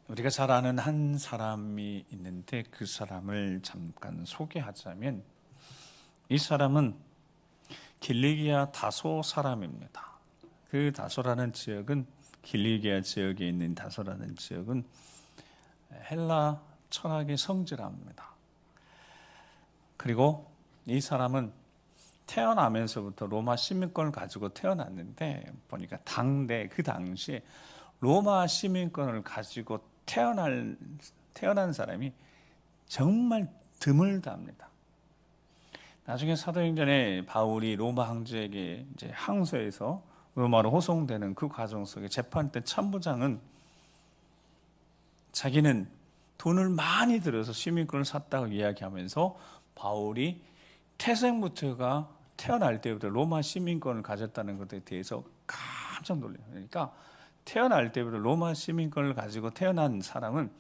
우리가 잘 아는 한 사람이 있는데 그 사람을 잠깐 소개하자면 이 사람은 길리기아 다소 사람입니다. 그 다소라는 지역은 길리기아 지역에 있는 다소라는 지역은 헬라 철학의 성지랍니다. 그리고 이 사람은 태어나면서부터 로마 시민권을 가지고 태어났는데 보니까 그 당시에 로마 시민권을 가지고 태어난 사람이 정말 드물답니다. 나중에 사도행전에 바울이 로마 황제에게 이제 항소해서 로마로 호송되는 그 과정 속에 재판 때 참부장은 자기는 돈을 많이 들여서 시민권을 샀다고 이야기하면서 바울이 태생부터가 태어날 때부터 로마 시민권을 가졌다는 것에 대해서 깜짝 놀래요. 그러니까 태어날 때부터 로마 시민권을 가지고 태어난 사람은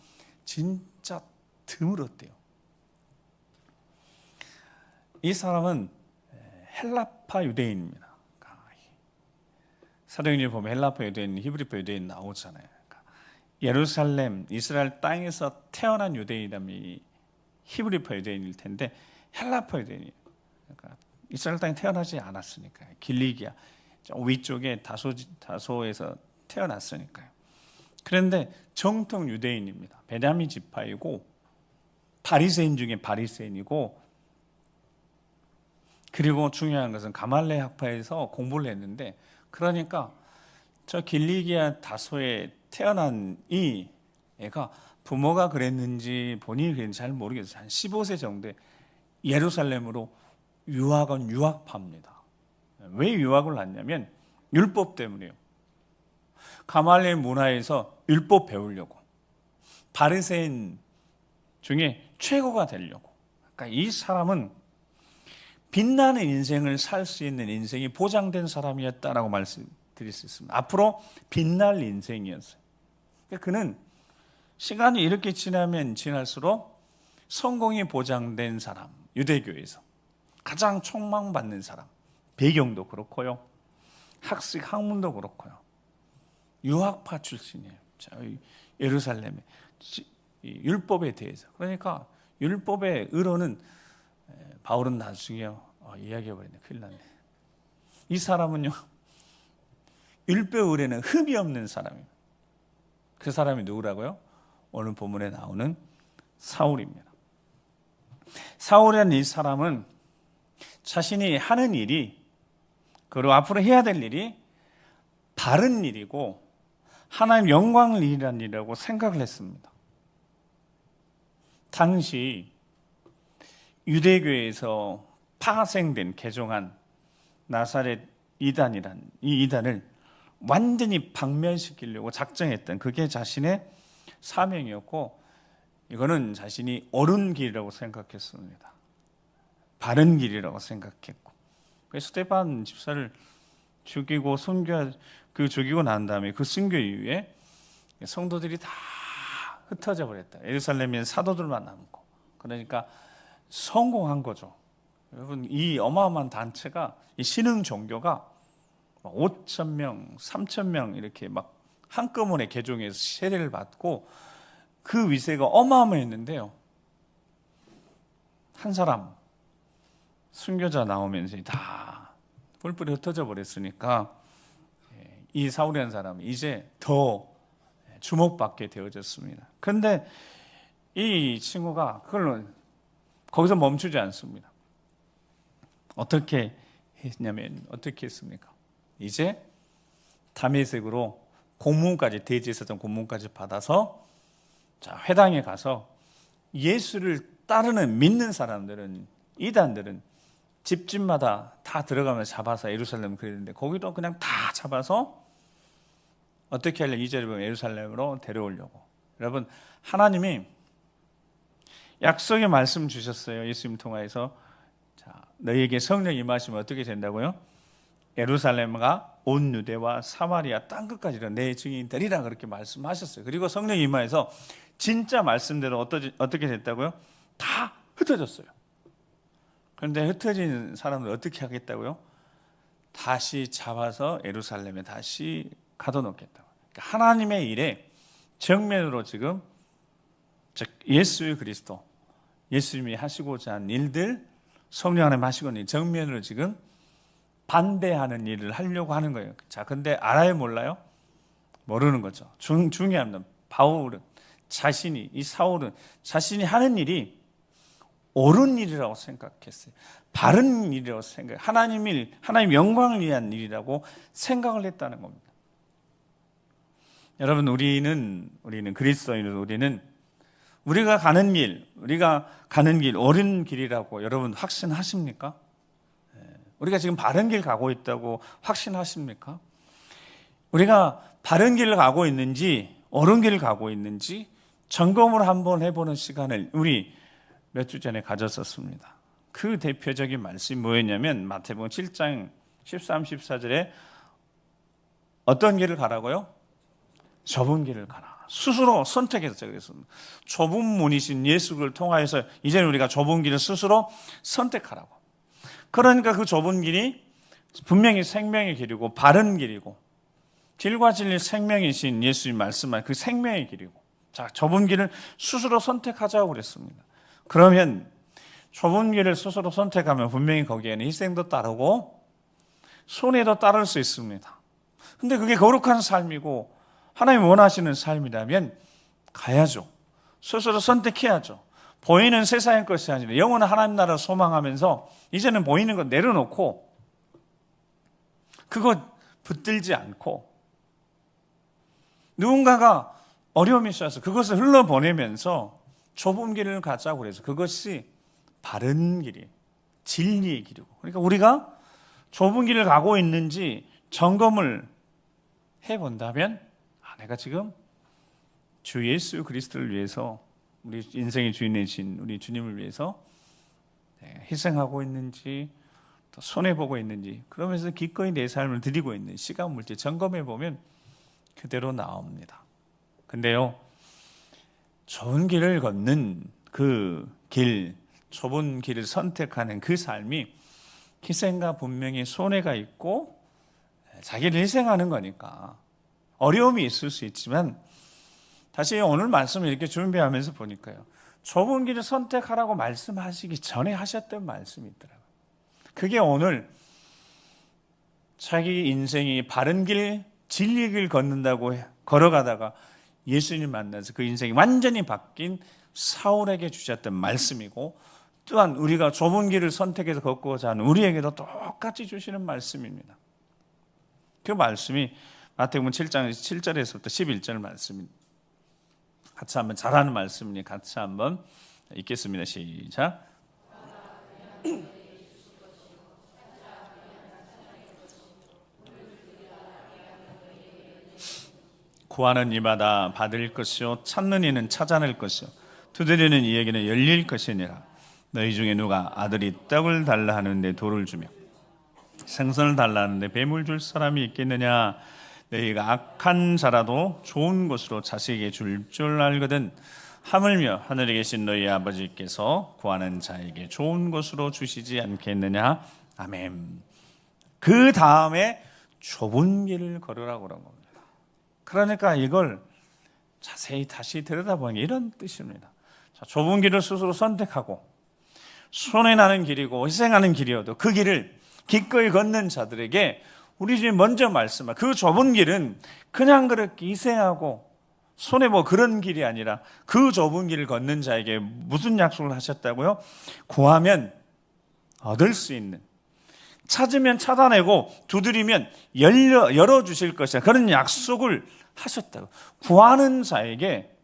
진짜 드물었대요. 이 사람은 헬라파 유대인입니다. 사도행전에 보면 헬라파 유대인, 히브리파 유대인 나오잖아요. 예루살렘, 이스라엘 땅에서 태어난 유대인이라면 히브리파 유대인일 텐데 헬라파 유대인이에요. 그러니까 이스라엘 땅에 태어나지 않았으니까요. 길리기아 위쪽에 다소에서 태어났으니까요. 그런데 정통 유대인입니다. 베냐민 지파이고 바리새인 중에 바리새인이고, 그리고 중요한 것은 가말레 학파에서 공부를 했는데, 그러니까 저 길리기아 다소에 태어난 이 애가 부모가 그랬는지 본인이 그랬는지 잘 모르겠어요. 한 15세 정도에 예루살렘으로 유학파입니다. 왜 유학을 갔냐면 율법 때문이에요. 가말리엘 문화에서 율법 배우려고, 바리새인 중에 최고가 되려고. 그러니까 이 사람은 빛나는 인생을 살 수 있는 인생이 보장된 사람이었다라고 말씀드릴 수 있습니다. 앞으로 빛날 인생이었어요. 그러니까 그는 시간이 이렇게 지나면 지날수록 성공이 보장된 사람, 유대교에서 가장 촉망받는 사람, 배경도 그렇고요, 학문도 그렇고요, 유학파 출신이에요. 예루살렘의 율법에 대해서. 그러니까 율법의 의로는 바울은 나중에 이야기해버리네. 큰일 났네. 이 사람은요, 율법 의례는 흠이 없는 사람이에요. 그 사람이 누구라고요? 오늘 본문에 나오는 사울입니다. 사울이라는 이 사람은 자신이 하는 일이, 그리고 앞으로 해야 될 일이 바른 일이고 하나님 영광을 일이라는 일이라고 생각을 했습니다. 당시 유대교에서 파생된 개종한 나사렛 이단이란 이 이단을 완전히 박멸시키려고 작정했던, 그게 자신의 사명이었고, 이거는 자신이 옳은 길이라고 생각했습니다. 바른 길이라고 생각했고, 그래서 스데반 집사를 죽이고 죽이고 난 다음에 그 순교 이후에 성도들이 다 흩어져 버렸다. 예루살렘에 사도들만 남고. 그러니까 성공한 거죠. 여러분, 이 어마어마한 단체가, 이 신흥 종교가 5,000명, 3,000명 이렇게 막 한꺼번에 개종해서 세례를 받고 그 위세가 어마어마했는데요. 한 사람 순교자 나오면서 다 뿔뿔이 흩어져 버렸으니까 이 사울이라는 사람이 이제 더 주목받게 되어졌습니다. 그런데 이 친구가 그걸로 거기서 멈추지 않습니다. 어떻게 했습니까? 이제 다메섹으로 공문까지, 대제사장 공문까지 받아서 회당에 가서 예수를 따르는 믿는 사람들은, 이단들은 집집마다 다 들어가면서 잡아서 예루살렘 그랬는데, 거기도 그냥 다 잡아서 어떻게 하려 2절에 보면 예루살렘으로 데려오려고. 여러분, 하나님이 약속의 말씀 주셨어요. 예수님 통하여서 너희에게 성령 임하시면 어떻게 된다고요? 예루살렘과 온 유대와 사마리아 땅끝까지 내 증인이 되리라, 그렇게 말씀하셨어요. 그리고 성령 임하여서 진짜 말씀대로 어떻게 됐다고요? 다 흩어졌어요. 그런데 흩어진 사람들 어떻게 하겠다고요? 다시 잡아서 예루살렘에 다시 가둬놓겠다고. 그러니까 하나님의 일에 정면으로 지금 즉 예수 그리스도, 예수님이 하시고자 한 일들, 성령 하나님 하시고는 일 정면으로 지금 반대하는 일을 하려고 하는 거예요. 자, 근데 알아요, 몰라요? 모르는 거죠. 중요합니다. 바울은 자신이, 이 사울은 자신이 하는 일이 옳은 일이라고 생각했어요. 바른 일이라고 하나님 영광을 위한 일이라고 생각을 했다는 겁니다. 여러분, 우리는 그리스도인으로 우리가 가는 길 옳은 길이라고 여러분 확신하십니까? 우리가 지금 바른 길 가고 있다고 확신하십니까? 우리가 바른 길을 가고 있는지 옳은 길을 가고 있는지 점검을 한번 해보는 시간을 우리 몇 주 전에 가졌었습니다. 그 대표적인 말씀이 뭐였냐면 마태복음 7장 13, 14절에 어떤 길을 가라고요? 좁은 길을 가라. 스스로 선택해서 그랬습니다. 좁은 문이신 예수를 통하여서 이제는 우리가 좁은 길을 스스로 선택하라고. 그러니까 그 좁은 길이 분명히 생명의 길이고 바른 길이고 길과 진리 생명이신 예수님 말씀한 그 생명의 길이고, 자, 좁은 길을 스스로 선택하자고 그랬습니다. 그러면 좁은 길을 스스로 선택하면 분명히 거기에는 희생도 따르고 손해도 따를 수 있습니다. 근데 그게 거룩한 삶이고 하나님 원하시는 삶이라면 가야죠. 스스로 선택해야죠. 보이는 세상의 것이 아니라 영원한 하나님 나라를 소망하면서 이제는 보이는 것 내려놓고 그것 붙들지 않고 누군가가 어려움이 있어서 그것을 흘러보내면서 좁은 길을 가자고 그래서 그것이 바른 길이에요. 진리의 길이고. 그러니까 우리가 좁은 길을 가고 있는지 점검을 해본다면 내가 지금 주 예수 그리스도를 위해서 우리 인생의 주인이신 우리 주님을 위해서 희생하고 있는지 또 손해보고 있는지 그러면서 기꺼이 내 삶을 드리고 있는 시간 물질 점검해보면 그대로 나옵니다. 근데요, 좋은 길을 걷는 그 길, 좁은 길을 선택하는 그 삶이 희생과 분명히 손해가 있고 자기를 희생하는 거니까 어려움이 있을 수 있지만 다시 오늘 말씀을 이렇게 준비하면서 보니까요, 좁은 길을 선택하라고 말씀하시기 전에 하셨던 말씀이 있더라고요. 그게 오늘 자기 인생이 바른 길, 진리의 길 걷는다고 걸어가다가 예수님 만나서 그 인생이 완전히 바뀐 사울에게 주셨던 말씀이고, 또한 우리가 좁은 길을 선택해서 걷고자 하는 우리에게도 똑같이 주시는 말씀입니다. 그 말씀이 마태복음 7장 7절에서부터 11절 말씀입니다. 같이 한번 잘하는 말씀이니 같이 한번 읽겠습니다. 시작. 구하는 이마다 받을 것이요 찾는 이는 찾아낼 것이요 두드리는 이에게는 열릴 것이니라. 너희 중에 누가 아들이 떡을 달라 하는데 돌을 주며 생선을 달라 하는데 뱀을 줄 사람이 있겠느냐. 너희가 악한 자라도 좋은 것으로 자식에게 줄 알거든. 하물며 하늘에 계신 너희 아버지께서 구하는 자에게 좋은 것으로 주시지 않겠느냐. 아멘. 그 다음에 좁은 길을 걸으라고 그런 겁니다. 그러니까 이걸 자세히 다시 들여다보는 게 이런 뜻입니다. 자, 좁은 길을 스스로 선택하고 손해나는 길이고 희생하는 길이어도 그 길을 기꺼이 걷는 자들에게 우리 주님 먼저 말씀하 그 좁은 길은 그냥 그렇게 희생하고 손해보 그런 길이 아니라 그 좁은 길을 걷는 자에게 무슨 약속을 하셨다고요? 구하면 얻을 수 있는, 찾으면 찾아내고 두드리면 열어주실 것이다. 그런 약속을 하셨다고. 구하는 자에게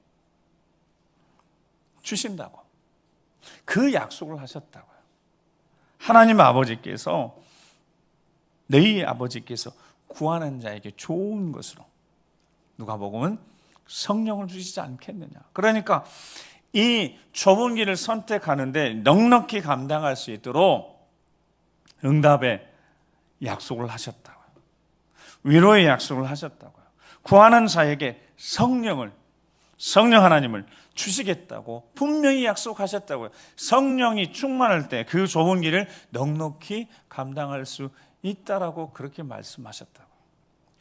주신다고. 그 약속을 하셨다고요. 하나님 아버지께서, 너희 아버지께서 구하는 자에게 좋은 것으로 누가복음은 성령을 주시지 않겠느냐. 그러니까 이 좁은 길을 선택하는데 넉넉히 감당할 수 있도록 응답의 약속을 하셨다고요. 위로의 약속을 하셨다고요. 구하는 자에게 성령 하나님을 주시겠다고 분명히 약속하셨다고요. 성령이 충만할 때 그 좁은 길을 넉넉히 감당할 수 있다라고 그렇게 말씀하셨다고요.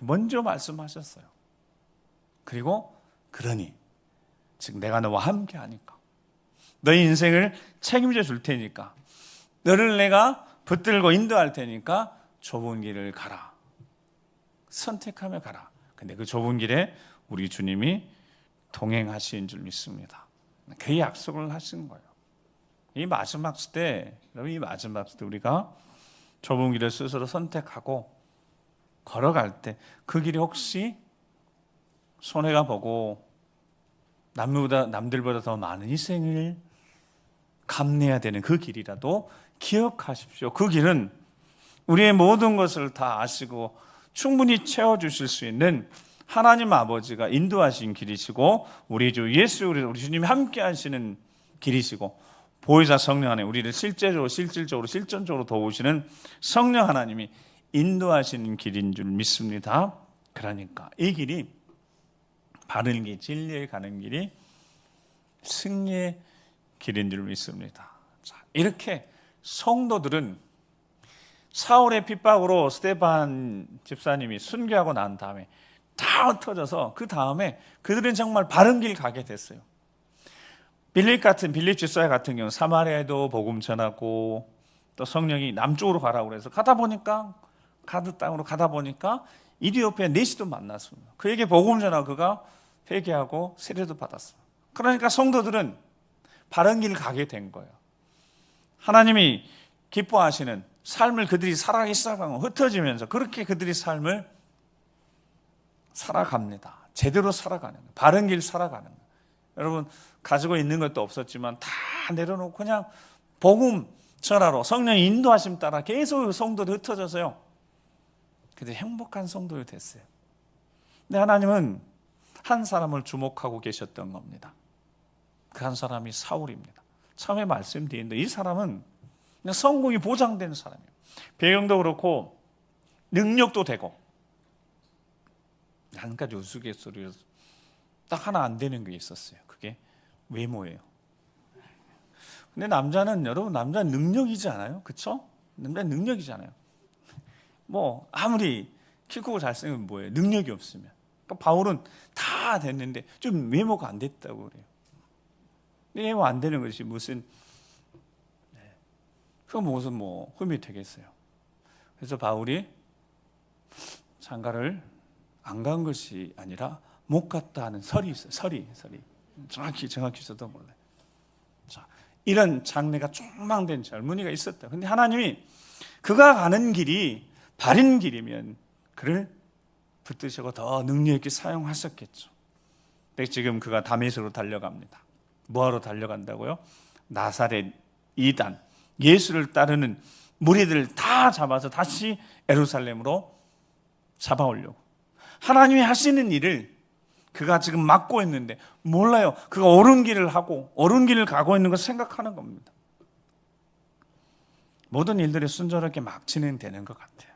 먼저 말씀하셨어요. 그리고 그러니 즉 내가 너와 함께 하니까 너의 인생을 책임져 줄 테니까 너를 내가 붙들고 인도할 테니까 좁은 길을 가라. 선택하며 가라. 근데 그 좁은 길에 우리 주님이 동행하신 줄 믿습니다. 그 약속을 하신 거예요. 이 마지막 시대 우리가 좁은 길을 스스로 선택하고 걸어갈 때 그 길이 혹시 손해가 보고 남들보다 더 많은 희생을 감내해야 되는 그 길이라도 기억하십시오. 그 길은 우리의 모든 것을 다 아시고 충분히 채워주실 수 있는 하나님 아버지가 인도하신 길이시고 우리 주 예수 우리 주님이 함께 하시는 길이시고 보혜사 성령 안에 우리를 실질적으로 도우시는 성령 하나님이 인도하시는 길인 줄 믿습니다. 그러니까 이 길이 바른 길, 진리에 가는 길이 승리의 길인 줄 믿습니다. 자, 이렇게 성도들은 사울의 핍박으로 스데반 집사님이 순교하고 난 다음에 다 흩어져서 그 다음에 그들은 정말 바른 길 가게 됐어요. 빌립 집사 같은 경우는 사마리아에도 복음 전하고 또 성령이 남쪽으로 가라고 그래서 가드 땅으로 가다 보니까 이디오피아 내시도 만났습니다. 그에게 복음 전하고 그가 회개하고 세례도 받았어요. 그러니까 성도들은 바른 길을 가게 된 거예요. 하나님이 기뻐하시는 삶을 그들이 살아가기 시작하고 흩어지면서 그렇게 그들이 삶을 살아갑니다. 제대로 살아가는 거예요. 바른 길 살아가는 거예요. 여러분 가지고 있는 것도 없었지만 다 내려놓고 그냥 복음 전하러 성령의 인도하심 따라 계속 성도들이 흩어져서요. 그들이 행복한 성도가 됐어요. 근데 하나님은 한 사람을 주목하고 계셨던 겁니다. 그 한 사람이 사울입니다. 처음에 말씀드렸는데 이 사람은 그냥 성공이 보장된 사람이에요. 배경도 그렇고 능력도 되고 한 가지 우스갯소리로 딱 하나 안 되는 게 있었어요. 그게 외모예요. 근데 남자는 능력이지 않아요? 그렇죠? 남자는 능력이잖아요. 뭐 아무리 키 크고 잘생기면 뭐예요? 능력이 없으면. 그러니까 바울은 다 됐는데 좀 외모가 안 됐다고 그래요. 외모 안 되는 것이 무슨 흠이 되겠어요. 그래서 바울이 장가를 안 간 것이 아니라 못 갔다 하는 설이 있어요. 설이 정확히 저도 몰라요. 자, 이런 장래가 촉망된 젊은이가 있었다. 근데 하나님이 그가 가는 길이 바른 길이면 그를 붙드시고 더 능력 있게 사용하셨겠죠. 지금 그가 다메섹으로 달려갑니다. 뭐하러 달려간다고요? 나사렛 이단 예수를 따르는 무리들을 다 잡아서 다시 예루살렘으로 잡아오려고. 하나님이 하시는 일을 그가 지금 막고 있는데 몰라요. 그가 옳은 길을 하고 옳은 길을 가고 있는 걸 생각하는 겁니다. 모든 일들이 순조롭게 막 진행되는 것 같아요.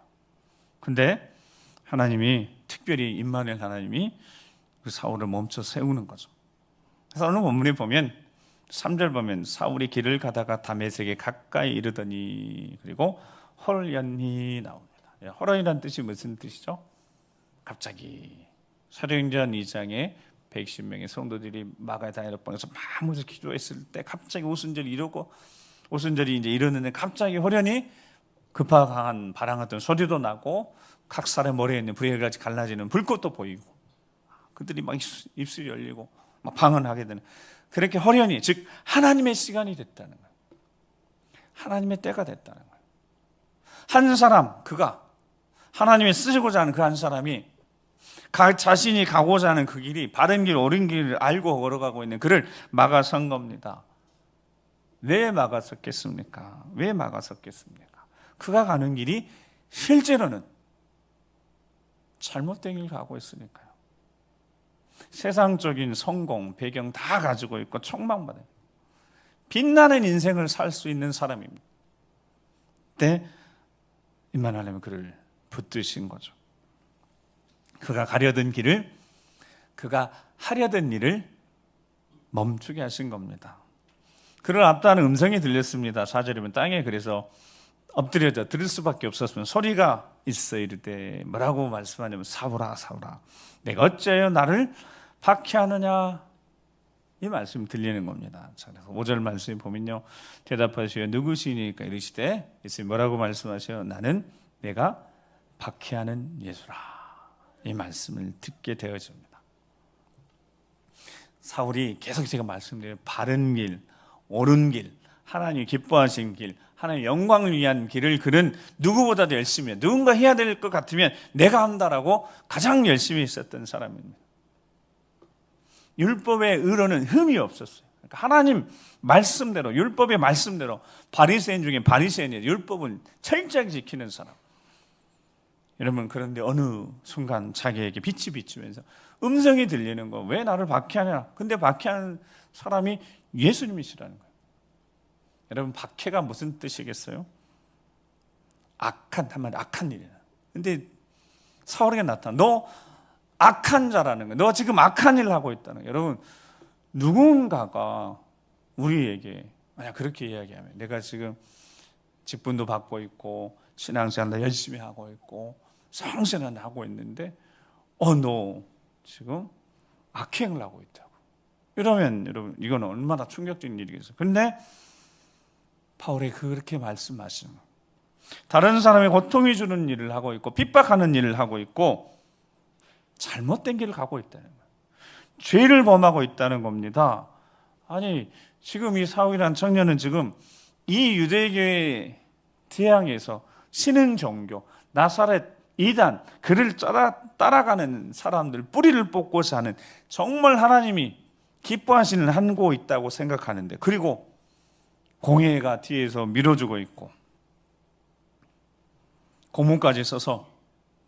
근데 하나님이 특별히 임마누엘 하나님이 그 사울을 멈춰 세우는 거죠. 그래서 오늘 본문에 보면 3절 보면 사울이 길을 가다가 다메섹에 가까이 이르더니 그리고 홀연히 나옵니다. 홀연이라는 뜻이 무슨 뜻이죠? 갑자기 사도행전 2장에 110명의 성도들이 마가의 다이락방에서 마음으로 기도했을 때 갑자기 오순절이 이제 이러는데 갑자기 홀연히 급한 바람 같은 소리도 나고 각 사람 머리에 있는 불의같이 갈라지는 불꽃도 보이고 그들이 막 입술이 열리고 막 방언하게 되는 그렇게 홀연히 즉 하나님의 시간이 됐다는 거예요. 하나님의 때가 됐다는 거예요. 한 사람 그가 하나님이 쓰시고자 하는 그 한 사람이 자신이 가고자 하는 그 길이 바른 길 옳은 길을 알고 걸어가고 있는 그를 막아선 겁니다. 왜 막아섰겠습니까? 그가 가는 길이 실제로는 잘못된 길 가고 있으니까요. 세상적인 성공, 배경 다 가지고 있고 촉망받아요. 빛나는 인생을 살 수 있는 사람입니다. 그때 임마누엘 그를 붙드신 거죠. 그가 가려던 길을, 그가 하려던 일을 멈추게 하신 겁니다. 그를 압도하는 음성이 들렸습니다. 4절이면 땅에 그래서 엎드려져 들을 수밖에 없었으면 소리가 있어 이르되 뭐라고 말씀하냐면 사울아 사울아 내가 어찌하여 나를 박해하느냐? 이 말씀이 들리는 겁니다. 자, 5절 말씀에 보면요, 대답하시오 누구시니까 이르시되 예수님 뭐라고 말씀하셔요? 나는 내가 박해하는 예수라. 이 말씀을 듣게 되어집니다. 사울이 계속 제가 말씀드린 바른 길, 옳은 길, 하나님이 기뻐하신 길, 하나님의 영광을 위한 길을 그는 누구보다도 열심히 해요. 누군가 해야 될 것 같으면 내가 한다라고 가장 열심히 했었던 사람입니다. 율법의 의로는 흠이 없었어요. 그러니까 하나님 말씀대로, 율법의 말씀대로 바리새인 중에 바리새인이에요. 율법은 철저하게 지키는 사람. 여러분, 그런데 어느 순간 자기에게 빛이 비추면서 음성이 들리는 거, 왜 나를 박해하냐? 근데 박해하는 사람이 예수님이시라는 거예요. 여러분, 박해가 무슨 뜻이겠어요? 한마디 악한 일이야. 근데 사울에게 나타나, 너 악한 자라는 거예요. 너 지금 악한 일을 하고 있다는 거예요. 여러분, 누군가가 우리에게 만약 그렇게 이야기하면, 내가 지금 직분도 받고 있고 신앙생활도 열심히 하고 있고 성실한 하고 있는데 너 지금 악행을 하고 있다고. 이러면 여러분, 이건 얼마나 충격적인 일이겠어요. 근데 바울이 그렇게 말씀하시는 거예요. 다른 사람의 고통이 주는 일을 하고 있고 핍박하는 일을 하고 있고 잘못된 길을 가고 있다는 거예요. 죄를 범하고 있다는 겁니다. 아니, 지금 이 사울이라는 청년은 지금 이 유대교의 대항에서 신흥 종교, 나사렛 이단, 그를 따라가는 사람들, 뿌리를 뽑고자 하는 정말 하나님이 기뻐하시는 한고 있다고 생각하는데, 그리고 공회가 뒤에서 밀어주고 있고 고문까지 써서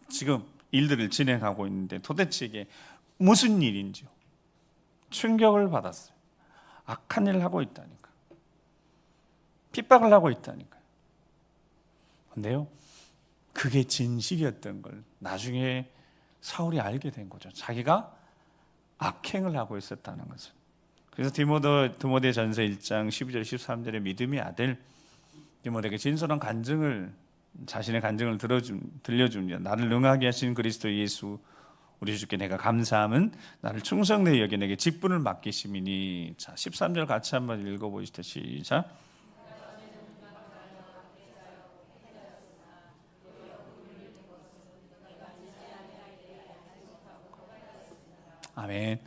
지금 일들을 진행하고 있는데 도대체 이게 무슨 일인지요? 충격을 받았어요. 악한 일을 하고 있다니까. 핍박을 하고 있다니까요. 근데요, 그게 진실이었던 걸 나중에 사울이 알게 된 거죠. 자기가 악행을 하고 있었다는 것을. 그래서 디모데전서 1장 12절 13절에 믿음의 아들 디모데에게 진솔한 간증을, 자신의 간증을 들려줍니다. 나를 능하게 하신 그리스도 예수 우리 주께 내가 감사함은 나를 충성되이 여겨 내게 직분을 맡기심이니. 자, 13절 같이 한번 읽어보시죠. 시작. 아멘.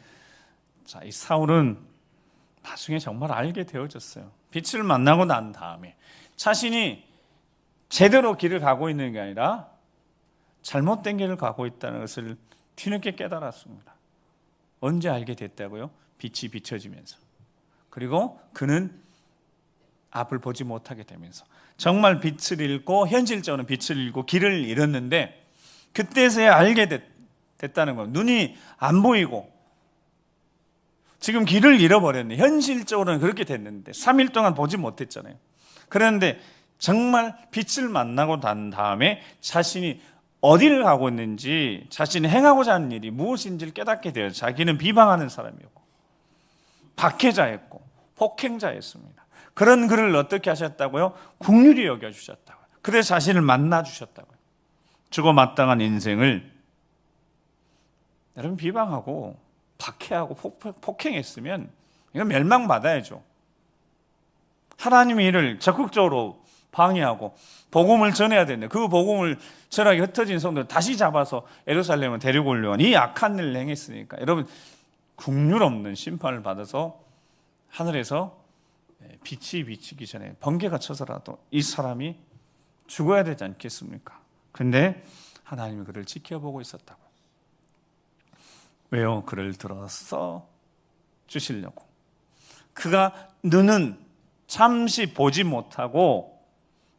자, 이 사울은 나중에 정말 알게 되어졌어요. 빛을 만나고 난 다음에 자신이 제대로 길을 가고 있는 게 아니라 잘못된 길을 가고 있다는 것을 뒤늦게 깨달았습니다. 언제 알게 됐다고요? 빛이 비춰지면서. 그리고 그는 앞을 보지 못하게 되면서 정말 빛을 잃고, 현실적으로 빛을 잃고 길을 잃었는데 그때서야 알게 됐다는 거예요. 눈이 안 보이고 지금 길을 잃어버렸네. 현실적으로는 그렇게 됐는데 3일 동안 보지 못했잖아요. 그런데 정말 빛을 만나고 난 다음에 자신이 어디를 가고 있는지, 자신이 행하고자 하는 일이 무엇인지를 깨닫게 되어요. 자기는 비방하는 사람이었고 박해자였고 폭행자였습니다. 그런 그를 어떻게 하셨다고요? 긍휼히 여겨주셨다고요. 그래서 자신을 만나주셨다고요. 죽어 마땅한 인생을 여러분 비방하고 박해하고 폭행했으면 이건 멸망받아야죠. 하나님의 일을 적극적으로 방해하고 복음을 전해야 되는데 그 복음을 전하기 흩어진 성도를 다시 잡아서 예루살렘을 데리고 오려고 이 악한 일을 행했으니까 여러분 긍휼 없는 심판을 받아서 하늘에서 빛이 비치기 전에 번개가 쳐서라도 이 사람이 죽어야 되지 않겠습니까? 근데 하나님이 그를 지켜보고 있었다고. 왜요? 그를 들어서 주시려고. 그가 눈은 잠시 보지 못하고,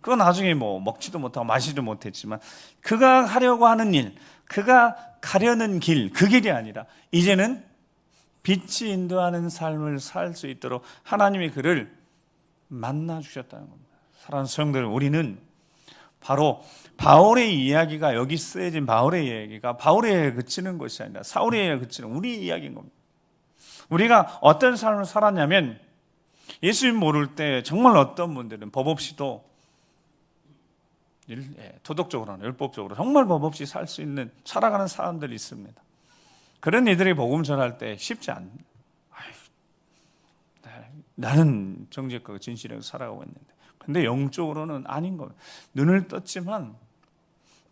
그거 나중에 먹지도 못하고 마시지도 못했지만 그가 하려고 하는 일, 그가 가려는 길, 그 길이 아니라 이제는 빛이 인도하는 삶을 살 수 있도록 하나님이 그를 만나 주셨다는 겁니다. 사랑하는 성도들, 우리는 바로 바울의 이야기가, 여기 쓰여진 바울의 이야기가 바울의 이야기에 그치는 것이 아니라 사울의 이야기에 그치는 우리 이야기인 겁니다. 우리가 어떤 삶을 살았냐면, 예수님 모를 때 정말 어떤 분들은 법 없이도 도덕적으로나 율법적으로 정말 법 없이 살 수 있는, 살아가는 사람들이 있습니다. 그런 이들이 복음 전할 때 쉽지 않. 나는 정직하고 진실하게 살아가고 있는데, 근데 영적으로는 아닌 거예요. 눈을 떴지만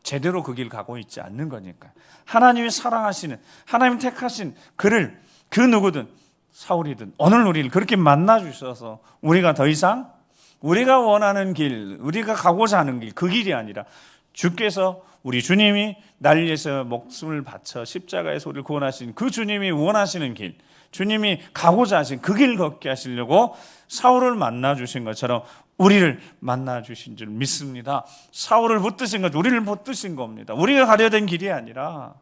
제대로 그 길 가고 있지 않는 거니까. 하나님이 사랑하시는, 하나님 택하신 그를, 그 누구든 사울이든 오늘 우리를 그렇게 만나 주셔서 우리가 더 이상 우리가 원하는 길, 우리가 가고자 하는 길, 그 길이 아니라 주께서, 우리 주님이 날 위해서 목숨을 바쳐 십자가에서 우리를 구원하신 그 주님이 원하시는 길, 주님이 가고자 하신 그 길 걷게 하시려고 사울을 만나 주신 것처럼 우리를 만나 주신 줄 믿습니다. 사울을 붙드신 것, 우리를 붙드신 겁니다. 우리가 가려던 길이 아니라,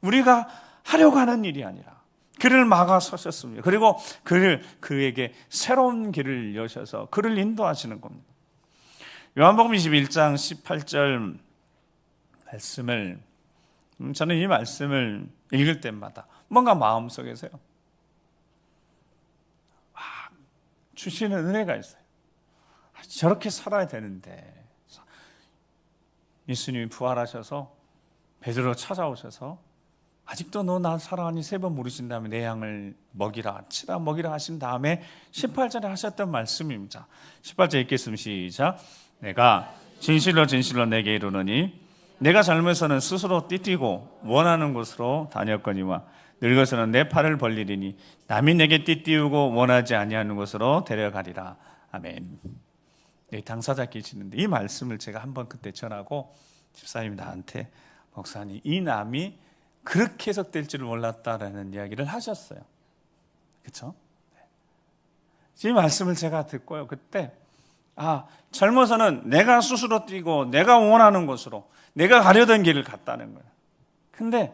우리가 하려고 하는 일이 아니라 그를 막아 서셨습니다. 그리고 그에게 새로운 길을 여셔서 그를 인도하시는 겁니다. 요한복음 21장 18절 말씀을, 저는 이 말씀을 읽을 때마다 뭔가 마음속에서요, 주시는 은혜가 있어요. 저렇게 살아야 되는데, 예수님이 부활하셔서 베드로 찾아오셔서 아직도 너 나 사랑하니 3번 물으신 다음에 내 양을 먹이라, 치라 먹이라 하신 다음에 18절에 하셨던 말씀입니다. 18절 읽겠습니다. 시작. 내가 진실로 진실로 내게 이르노니 내가 젊어서는 스스로 띠뛰고 원하는 곳으로 다녔거니와 늙어서는 내 팔을 벌리리니 남이 내게 띠띠우고 원하지 아니하는 곳으로 데려가리라. 아멘. 여기 당사자 계시는데 이 말씀을 제가 한번 그때 전하고 집사님이 나한테, 목사님 이 남이 그렇게 해석될 줄 몰랐다라는 이야기를 하셨어요. 그렇죠? 이 말씀을 제가 듣고요, 그때 젊어서는 내가 스스로 뛰고 내가 원하는 곳으로, 내가 가려던 길을 갔다는 거예요. 근데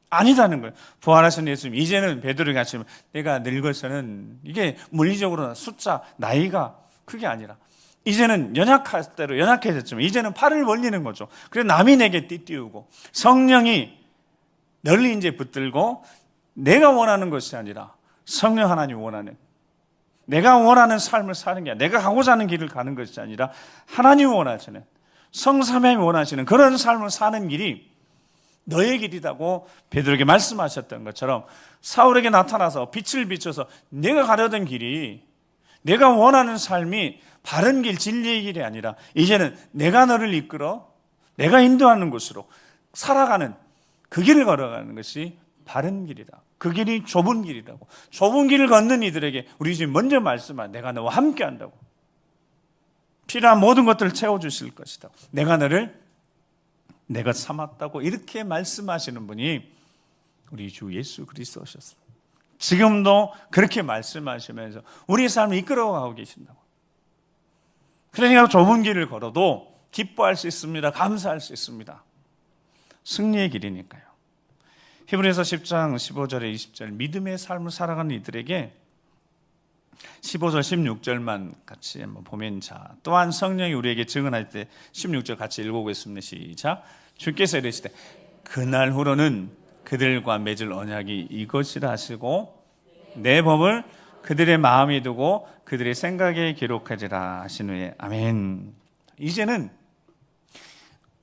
아니다는 거예요. 부활하신 예수님, 이제는 베드로가 같이 내가 늙어서는, 이게 물리적으로 숫자, 나이가 그게 아니라 이제는 연약할 대로 연약해졌지만 이제는 팔을 벌리는 거죠. 그래서 남이 내게 띠띠우고 성령이 널리 이제 붙들고, 내가 원하는 것이 아니라 성령 하나님 원하는, 내가 원하는 삶을 사는 게 아니라, 내가 가고자 하는 길을 가는 것이 아니라 하나님이 원하시는, 성삼위하나님이 원하시는 그런 삶을 사는 길이 너의 길이라고 베드로에게 말씀하셨던 것처럼 사울에게 나타나서 빛을 비춰서 내가 가려던 길이, 내가 원하는 삶이 바른 길, 진리의 길이 아니라 이제는 내가 너를 이끌어 내가 인도하는 곳으로 살아가는 그 길을 걸어가는 것이 바른 길이다. 그 길이 좁은 길이라고. 좁은 길을 걷는 이들에게 우리 주님 먼저 말씀한, 내가 너와 함께 한다고. 필요한 모든 것들을 채워주실 것이다. 내가 너를 내 것 삼았다고 이렇게 말씀하시는 분이 우리 주 예수 그리스도셨습니다. 지금도 그렇게 말씀하시면서 우리의 삶을 이끌어가고 계신다고. 그러니까 좁은 길을 걸어도 기뻐할 수 있습니다. 감사할 수 있습니다. 승리의 길이니까요. 히브리서 10장 15절에 20절, 믿음의 삶을 살아가는 이들에게 15절 16절만 같이 한번 보면, 자 또한 성령이 우리에게 증언할 때 16절 같이 읽어보겠습니다. 시작. 주께서 이르시되 그날 후로는 그들과 맺을 언약이 이것이라 하시고 내 법을 그들의 마음에 두고 그들의 생각에 기록하리라 하신 후에, 아멘. 이제는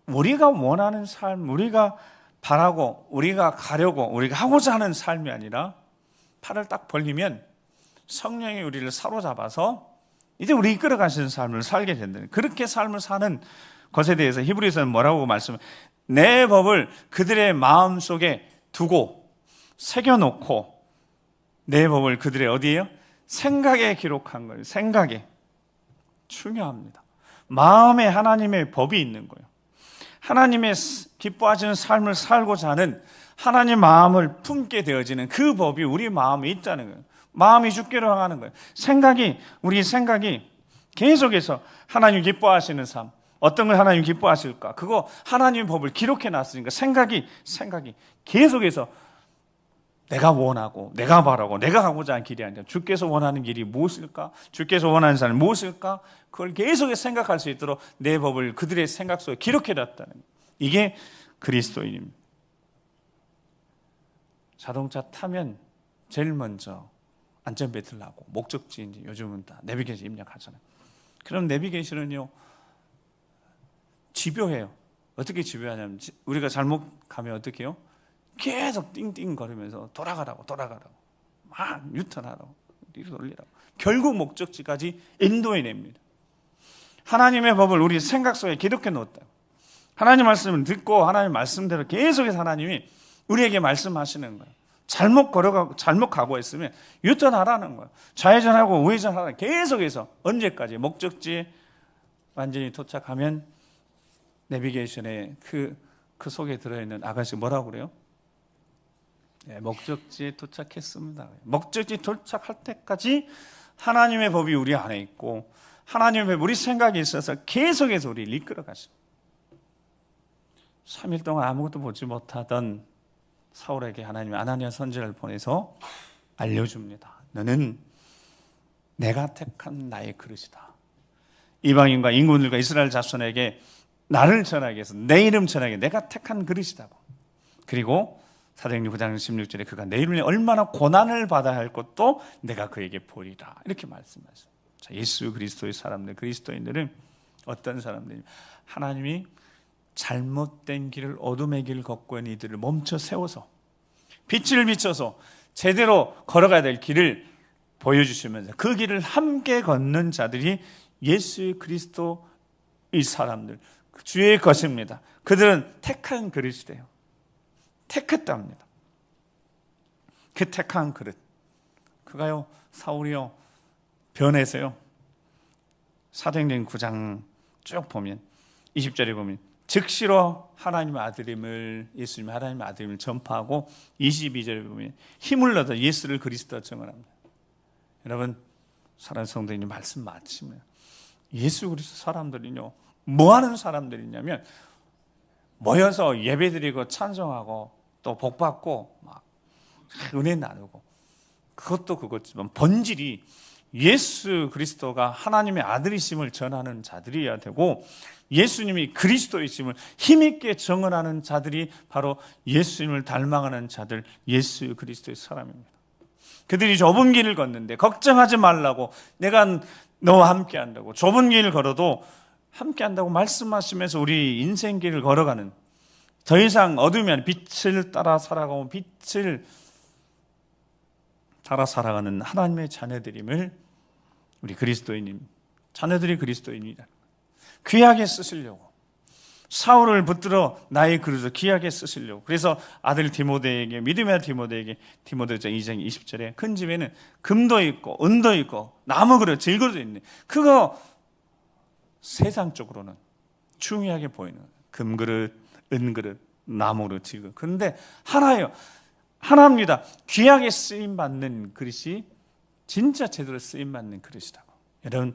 우리가 원하는 삶, 우리가 바라고 우리가 가려고 우리가 하고자 하는 삶이 아니라 팔을 딱 벌리면 성령이 우리를 사로잡아서 이제 우리 이끌어 가시는 삶을 살게 된다는, 그렇게 삶을 사는 것에 대해서 히브리서는 뭐라고 말씀을, 내 법을 그들의 마음속에 두고 새겨놓고 내 법을 그들의 어디에요? 생각에 기록한 거예요. 생각에. 중요합니다. 마음에 하나님의 법이 있는 거예요. 하나님의 기뻐하시는 삶을 살고자 하는 하나님 마음을 품게 되어지는 그 법이 우리 마음에 있다는 거예요. 마음이 주께로 향하는 거예요. 우리 생각이 계속해서 하나님 기뻐하시는 삶, 어떤 걸 하나님 기뻐하실까? 그거 하나님의 법을 기록해 놨으니까 생각이 계속해서 내가 원하고 내가 바라고 내가 가고자 하는 길이 아니라 주께서 원하는 길이 무엇일까? 주께서 원하는 삶이 무엇일까? 그걸 계속해서 생각할 수 있도록 내 법을 그들의 생각 속에 기록해 놨다는 거예요. 이게 그리스도인입니다. 자동차 타면 제일 먼저 안전벨트를 하고 목적지인지 요즘은 다 내비게이션 입력하잖아요. 그럼 내비게이션은요 집요해요. 어떻게 집요하냐면 우리가 잘못 가면 어떻게 해요? 계속 띵띵거리면서 돌아가라고 막 유턴하라고 뒤로 돌리라고 결국 목적지까지 인도해냅니다. 하나님의 법을 우리 생각 속에 기록해 놓았다. 하나님 말씀을 듣고 하나님 말씀대로 계속해서 하나님이 우리에게 말씀하시는 거예요. 잘못 가고 있으면 유턴하라는 거예요. 좌회전하고 우회전하라. 계속해서 언제까지 목적지에 완전히 도착하면 내비게이션에 그 속에 들어있는 아가씨 뭐라고 그래요? 네, 목적지에 도착했습니다. 목적지 도착할 때까지 하나님의 법이 우리 안에 있고 하나님의 법이 우리 생각에 있어서 계속해서 우리를 이끌어 가십니다. 3일 동안 아무것도 보지 못하던 사울에게 하나님이 아나니아 선지자를 보내서 알려줍니다. 너는 내가 택한 나의 그릇이다. 이방인과 인군들과 이스라엘 자손에게 나를 전하기 위해서 내 이름 전하기 위해서 내가 택한 그릇이다고. 그리고 사도행전 9장 16절에 그가 내 이름에 얼마나 고난을 받아야 할 것도 내가 그에게 보리라. 이렇게 말씀하셨어요. 자, 예수 그리스도의 사람들, 그리스도인들은 어떤 사람들이냐? 하나님이 잘못된 길을, 어둠의 길을 걷고 있는 이들을 멈춰 세워서 빛을 비춰서 제대로 걸어가야 될 길을 보여주시면서 그 길을 함께 걷는 자들이 예수 그리스도의 사람들, 주의 것입니다. 그들은 택한 그릇이래요. 택했답니다. 그 택한 그릇, 그가요 사울이요 변해서요. 사도행전 9장 쭉 보면 20절에 보면 즉시로 하나님의 아들임을, 예수님의 하나님의 아들임을 전파하고 22절에 보면 힘을 얻어 예수를 그리스도라 증언합니다. 여러분, 사랑하는 성도님, 말씀 마치면 예수 그리스도 사람들이요 뭐 하는 사람들이냐면 모여서 예배드리고 찬송하고 또 복받고 막 은혜 나누고, 그것도 그렇지만 본질이 예수 그리스도가 하나님의 아들이심을 전하는 자들이어야 되고, 예수님이 그리스도이심을 힘있게 증언하는 자들이 바로 예수님을 닮아가는 자들, 예수 그리스도의 사람입니다. 그들이 좁은 길을 걷는데 걱정하지 말라고, 내가 너와 함께 한다고, 좁은 길을 걸어도 함께 한다고 말씀하시면서 우리 인생길을 걸어가는, 더 이상 어둠이 아닌 빛을 따라 살아가고 빛을 따라 살아가는 하나님의 자녀들임을, 우리 그리스도인님, 자녀들이 그리스도인이다. 귀하게 쓰시려고, 사울을 붙들어 나의 그릇을 귀하게 쓰시려고. 그래서 아들 디모데에게, 믿음의 아들 디모데에게, 디모데전 2장 20절에 큰 집에는 금도 있고 은도 있고 나무 그릇, 질그릇도 있네. 그거 세상적으로는 중요하게 보이는 금그릇, 은그릇, 나무그릇, 질그릇. 그런데 하나예요. 하나입니다. 귀하게 쓰임받는 그릇이 진짜 제대로 쓰임받는 그릇이라고. 여러분,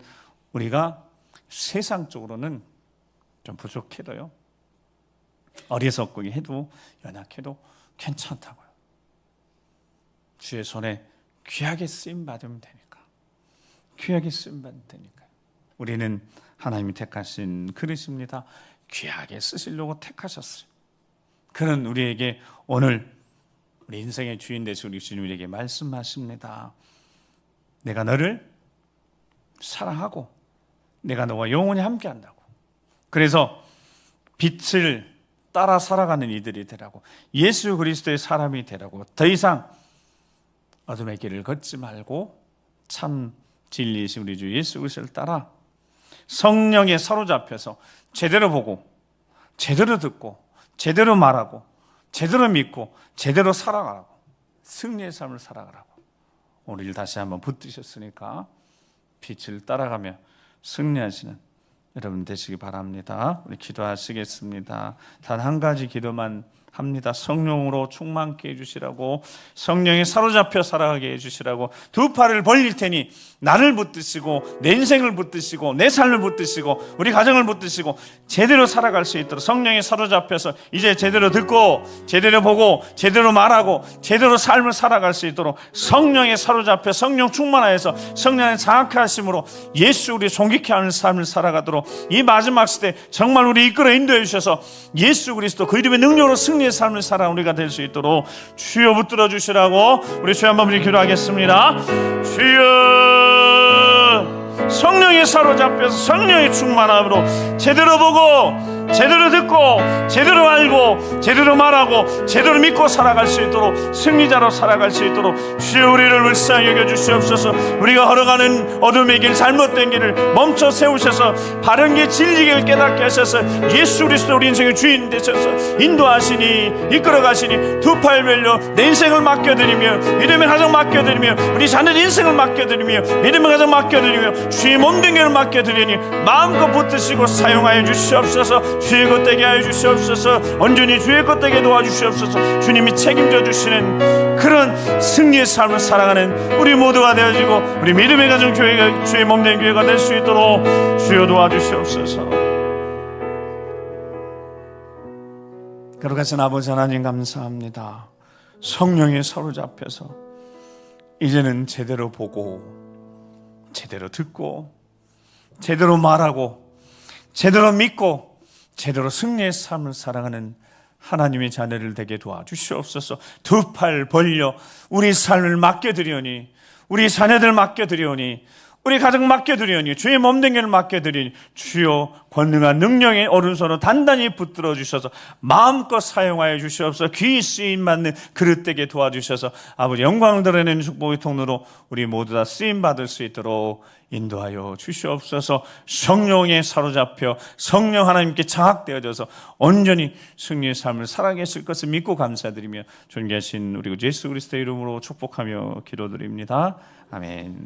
우리가 세상적으로는 좀 부족해도요, 어리석게 해도 연약해도 괜찮다고요. 주의 손에 귀하게 쓰임받으면 되니까, 귀하게 쓰임받으면 되니까요. 우리는 하나님이 택하신 그릇입니다. 귀하게 쓰시려고 택하셨어요. 그는 우리에게 오늘 우리 인생의 주인 되신 우리 주님 우리에게 말씀하십니다. 내가 너를 사랑하고 내가 너와 영원히 함께 한다고. 그래서 빛을 따라 살아가는 이들이 되라고, 예수 그리스도의 사람이 되라고, 더 이상 어둠의 길을 걷지 말고 참 진리이신 우리 주 예수 그리스도를 따라 성령에 사로잡혀서 제대로 보고 제대로 듣고 제대로 말하고 제대로 믿고 제대로 살아가라고, 승리의 삶을 살아가라고. 오늘 다시 한번 붙드셨으니까 빛을 따라가며 승리하시는 여러분 되시기 바랍니다. 우리 기도하시겠습니다. 단 한 가지 기도만 합니다. 성령으로 충만케 해주시라고, 성령에 사로잡혀 살아가게 해주시라고. 두 팔을 벌릴 테니 나를 붙드시고 내 인생을 붙드시고 내 삶을 붙드시고 우리 가정을 붙드시고 제대로 살아갈 수 있도록 성령에 사로잡혀서 이제 제대로 듣고 제대로 보고 제대로 말하고 제대로 삶을 살아갈 수 있도록 성령에 사로잡혀 성령 충만하여서 성령의 장악하심으로 예수 우리 존귀케 하는 삶을 살아가도록 이 마지막 시대 정말 우리 이끌어 인도해 주셔서 예수 그리스도 그 이름의 능력으로 승리의 삶을 살아 우리가 될 수 있도록 주여 붙들어 주시라고 우리 주여 한번 기도하겠습니다. 주여, 성령에 사로잡혀서 성령의 충만함으로 제대로 보고 제대로 듣고 제대로 알고 제대로 말하고 제대로 믿고 살아갈 수 있도록 승리자로 살아갈 수 있도록 주여 우리를 불쌍히 여겨 주시옵소서. 우리가 걸어가는 어둠의 길, 잘못된 길을 멈춰 세우셔서 바른 길, 진리를 깨닫게 하셔서 예수 그리스도 우리 인생의 주인 되셔서 인도하시니 이끌어 가시니 두 팔 벌려 내 인생을 맡겨드리며 믿음의 가정 맡겨드리며 우리 자녀 인생을 맡겨드리며 믿음의 가정 맡겨드리며 주의 몸된 길을 맡겨드리니 마음껏 붙드시고 사용하여 주시옵소서. 주의 것 되게 하여 주시옵소서. 온전히 주의 것 되게 도와주시옵소서. 주님이 책임져 주시는 그런 승리의 삶을 살아가는 우리 모두가 되어지고 우리 믿음의 가정 교회가 주의 몸된 교회가 될 수 있도록 주여 도와주시옵소서. 거룩하신 아버지 하나님 감사합니다. 성령에 사로잡혀서 이제는 제대로 보고 제대로 듣고 제대로 말하고 제대로 믿고 제대로 승리의 삶을 살아가는 하나님의 자녀를 되게 도와주시옵소서. 두 팔 벌려 우리 삶을 맡겨드리오니 우리 자녀들 맡겨드리오니 우리 가정 맡겨드리오니 주의 몸된 길을 맡겨드리니 주여 권능한 능력의 오른손으로 단단히 붙들어 주셔서 마음껏 사용하여 주시옵소서. 귀히 쓰임받는 그릇 되게 도와주셔서 아버지 영광을 드러내는 축복의 통로로 우리 모두 다 쓰임받을 수 있도록 인도하여 주시옵소서. 성령에 사로잡혀 성령 하나님께 장악되어져서 온전히 승리의 삶을 살아계실 것을 믿고 감사드리며 존귀하신 우리 구 예수 그리스도의 이름으로 축복하며 기도드립니다. 아멘.